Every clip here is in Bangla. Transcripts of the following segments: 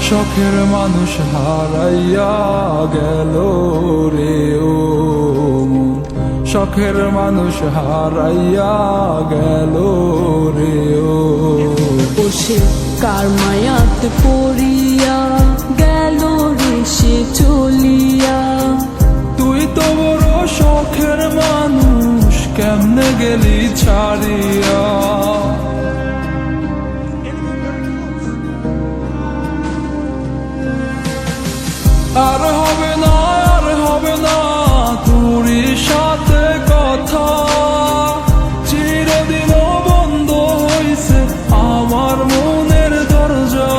শখের মানুষ হারাইয়া গেল রে ও মন, শখের মানুষ হারাইয়া গেল রে ও। সে কার মায়াত পড়িয়া গেল রে সে চলিয়া। তুই তো বড় শখের মানুষ, কেমনে গেলি ছাড়িয়া। আর হবে না, আর হবে না তোরই সাথে কথা, চিরদিন বন্ধ হইছে আমার মনের দরজা।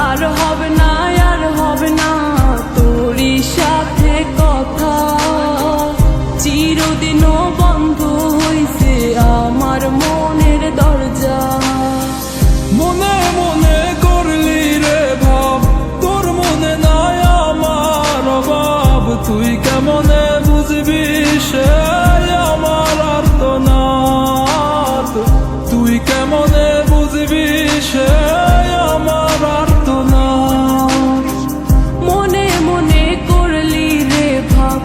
আর হবে না, আর হবে না তোরই সাথে কথা, চিরদিনও বন্ধ হইছে আমার মনের দরজা। মনে মনে করলি রে ভাব, তোর মনে নাই আমার অভাব। তুই কেমনে বুঝবি সে আমার আর্তনাদ, তুই কেমনে বুঝবি সে আমার আর্তনাদ। মনে মনে করলি রে ভাব,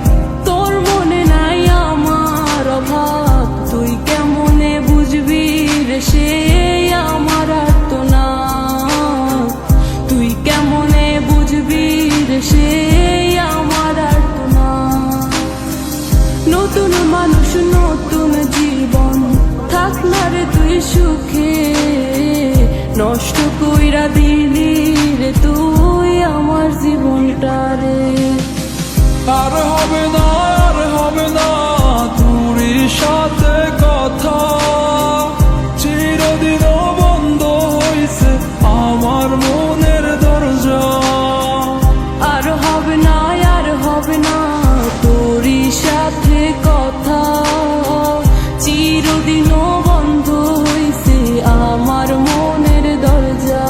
তোর মনে নাই আমার অভাব। তুই কেমনে বুঝবি রে সে আমার আর্তনাদ, তুই কেমনে বুঝবি রে সে আমার আর্তনাদ। নতুন মানুষ নতুন জীবন, থাক না রে তুই সুখে, নষ্ট কইরা দিলি রে তুই আমার জীবনটা রে। আর হবে না, আর হবে না তোরই সাথে কথা, চিরদিন বন্ধ হইছে আমার মনের দরজা। আর হবে না, আর হবে না তোরই সাথে কথা, চিরদিনও বন্ধ হইছে আমার মনের দরজা।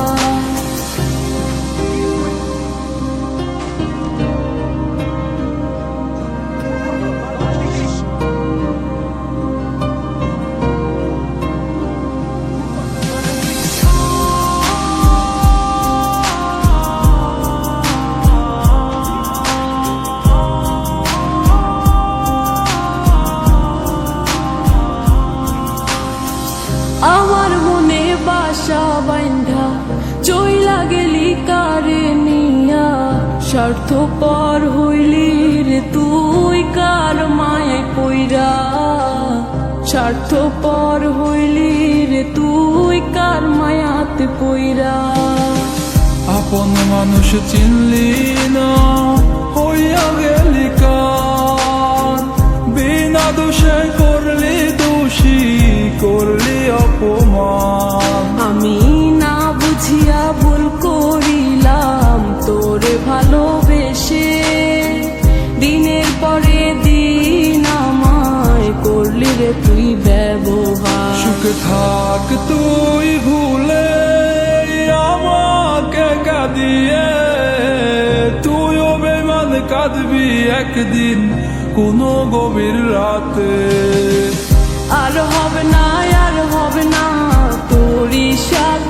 আমার মনে বাসা বাইন্ধা চইলা গেলি কারে নিয়া, স্বার্থপর হইলি রে তুই কার মায়ায় পইরা। স্বার্থপর হইলি রে তুই কার মায়াতে পইরা। আপন মানুষ চিনলি না, হইয়া গেলি কার। বিনা দোষে করলি দোষী, করলি অপমান। আমি না বুঝিয়া ভুল করিলাম তোরে ভালোবেসে, দিনের পরে দিন আমায় করলি রে তুই ব্যবহার। সুখে থাক তুই ভুলে আমাকে কাঁদিয়ে, তুইও বেমান কাঁদবি একদিন কোনো গভীর রাতে। আর হবে না, আর হবে না তোরই সাথে